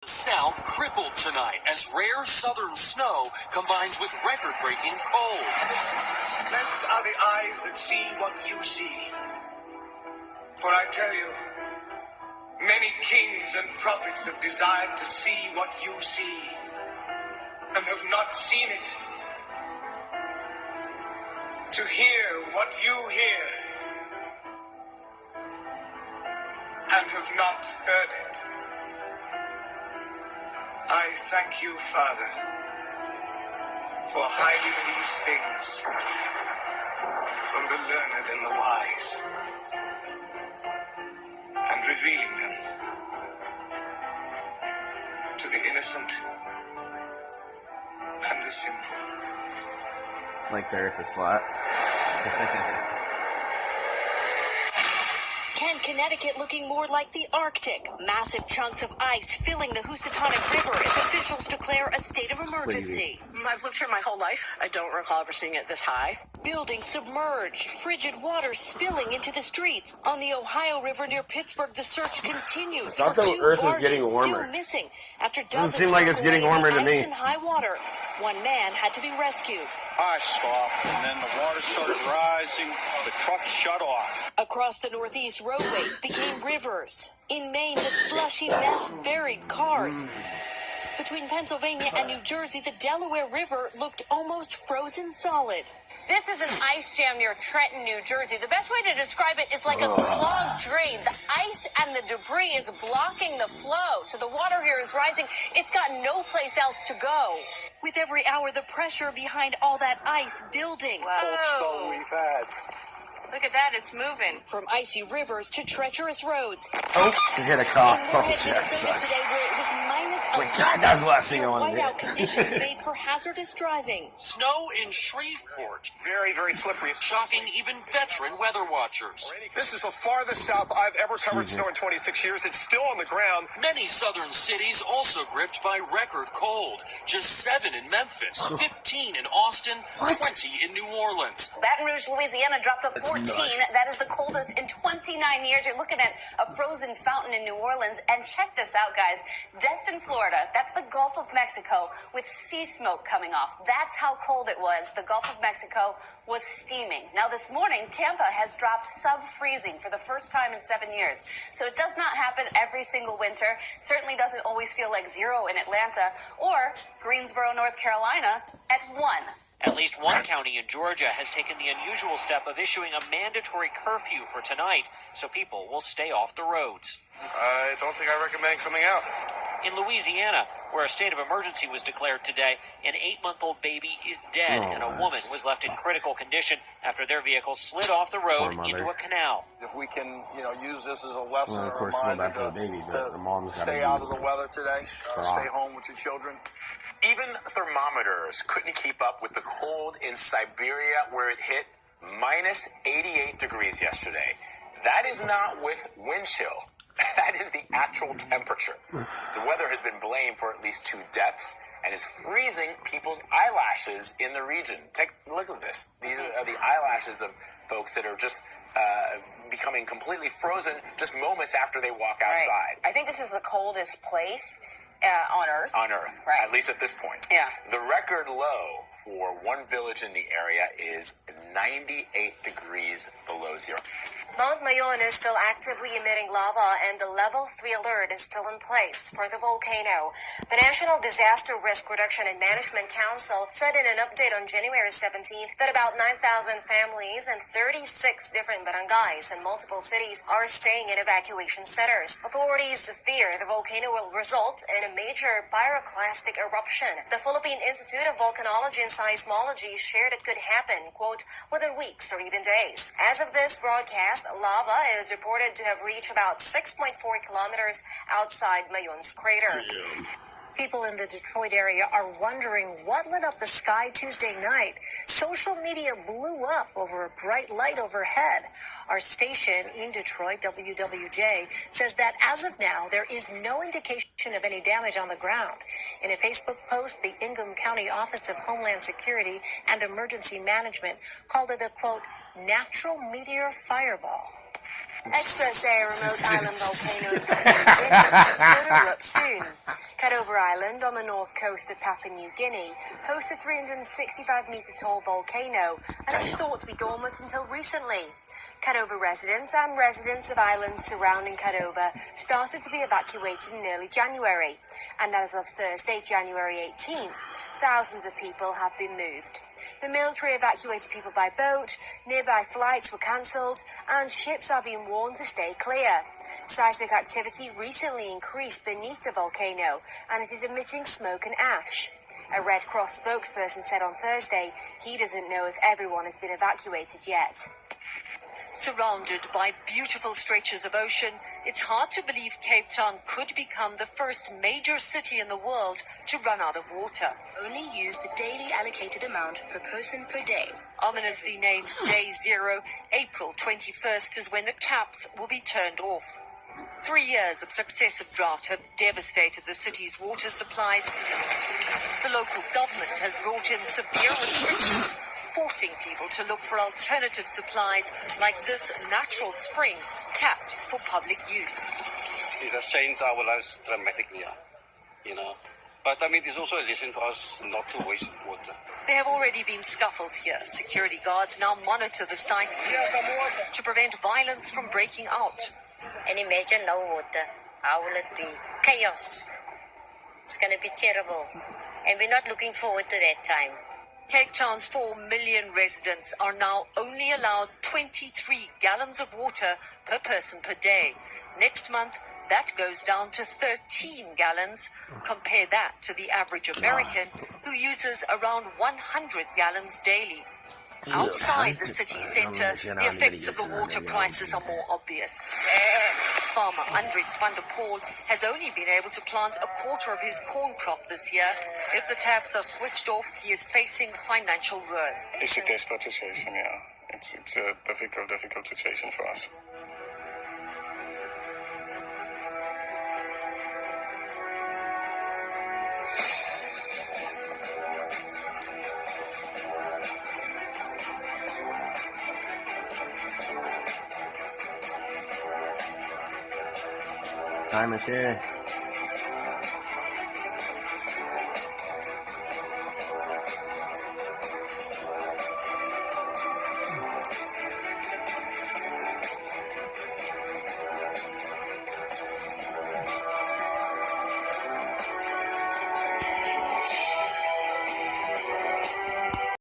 The South crippled tonight as rare southern snow combines with record-breaking cold. Blessed are the eyes that see what you see. For I tell you, many kings and prophets have desired to see what you see and have not seen it. To hear what you hear and have not heard it. I thank you, Father, for hiding these things from the learned and the wise and revealing them to the innocent and the simple. Like the earth is flat. Can Connecticut looking more like the Arctic? Massive chunks of ice filling the Housatonic River as officials declare a state of emergency. I've lived here my whole life. I don't recall ever seeing it this high. Buildings submerged, frigid water spilling into the streets. On the Ohio River near Pittsburgh, the search continues. I thought the earth was getting warmer. Still missing after Doesn't seem like it's getting warmer to me. In high water. One man had to be rescued. I stopped, and then the water started rising. The truck shut off. Across the Northeast, roadways became rivers. In Maine, the slushy mess buried cars. Between Pennsylvania and New Jersey, the Delaware River looked almost frozen solid. This is an ice jam near Trenton, New Jersey. The best way to describe it is like a clogged drain. The ice and the debris is blocking the flow, so the water here is rising. It's got no place else to go. With every hour, the pressure behind all that ice building. Cold snow we've had. Look at that, it's moving. From icy rivers to treacherous roads. Oh, you hit a cough. In Moorhead, that Minnesota sucks. today, where it was minus Like, God, that's the last thing I want to whiteout do. conditions made for hazardous driving. Snow in Shreveport, Very, very slippery. shocking even veteran weather watchers. This is the farthest south I've ever covered snow in 26 years. It's still on the ground. Many southern cities also gripped by record cold. Just 7 in Memphis, 15 in Austin, 20 in New Orleans. Baton Rouge, Louisiana dropped to 14. nuts. That is the coldest in 29 years. You're looking at a frozen fountain in New Orleans. And check this out, guys. Destin, Florida, that's the Gulf of Mexico with sea smoke coming off. That's how cold it was. The Gulf of Mexico was steaming. Now this morning, Tampa has dropped sub-freezing for the first time in 7 years. So it does not happen every single winter. Certainly doesn't always feel like 0 in Atlanta or Greensboro, North Carolina at 1. At least one county in Georgia has taken the unusual step of issuing a mandatory curfew for tonight so people will stay off the roads. I don't think I recommend coming out. In Louisiana, where a state of emergency was declared today, an 8-month-old baby is dead and a woman was left in critical condition after their vehicle slid off the road into a canal. If we can, use this as a lesson Well, of or a course, feel reminder bad for the baby, but to the mom's stay gotta out of the weather today, stay home with your children. Even thermometers couldn't keep up with the cold in Siberia, where it hit minus 88 degrees yesterday. That is not with wind chill. That is the actual temperature. The weather has been blamed for at least 2 deaths and is freezing people's eyelashes in the region. Take a look at this. These are the eyelashes of folks that are just becoming completely frozen just moments after they walk outside. Right. I think this is the coldest place on Earth. On Earth, right. At least at this point. Yeah. The record low for one village in the area is 98 degrees below 0. Mount Mayon is still actively emitting lava and the level 3 alert is still in place for the volcano. The National Disaster Risk Reduction and Management Council said in an update on January 17th that about 9,000 families and 36 different barangays in multiple cities are staying in evacuation centers. Authorities fear the volcano will result in a major pyroclastic eruption. The Philippine Institute of Volcanology and Seismology shared it could happen, quote, within weeks or even days. As of this broadcast, lava is reported to have reached about 6.4 kilometers outside Mayon's crater. People in the Detroit area are wondering what lit up the sky Tuesday night. Social media blew up over a bright light overhead. Our station in Detroit, WWJ, says that as of now, there is no indication of any damage on the ground. In a Facebook post, the Ingham County Office of Homeland Security and Emergency Management called it a, quote, natural meteor fireball. Experts say a remote island volcano in Papua New Guinea could erupt soon. Cadover Island on the north coast of Papua New Guinea hosts a 365-meter-tall volcano, and it was thought to be dormant until recently. Cadover residents and residents of islands surrounding Cadover started to be evacuated in early January, and as of Thursday, January 18th, thousands of people have been moved. The military evacuated people by boat, nearby flights were cancelled, and ships are being warned to stay clear. Seismic activity recently increased beneath the volcano, and it is emitting smoke and ash. A Red Cross spokesperson said on Thursday he doesn't know if everyone has been evacuated yet. Surrounded by beautiful stretches of ocean, it's hard to believe Cape Town could become the first major city in the world to run out of water. Only use the daily allocated amount per person per day. Ominously named Day Zero, April 21st is when the taps will be turned off. 3 years of successive drought have devastated the city's water supplies. The local government has brought in severe restrictions, forcing people to look for alternative supplies like this natural spring tapped for public use. It has changed our lives dramatically, But it's also a lesson for us not to waste water. There have already been scuffles here. Security guards now monitor the site to prevent violence from breaking out. And imagine no water. How will it be? Chaos. It's going to be terrible. And we're not looking forward to that time. Cape Town's 4 million residents are now only allowed 23 gallons of water per person per day. Next month, that goes down to 13 gallons. Compare that to the average American, who uses around 100 gallons daily. Outside the city centre, the effects of the water crisis are more obvious. Farmer Andries van der Poel has only been able to plant a quarter of his corn crop this year. If the taps are switched off, he is facing financial ruin. It's a desperate situation, yeah. It's a difficult situation for us. Time is here.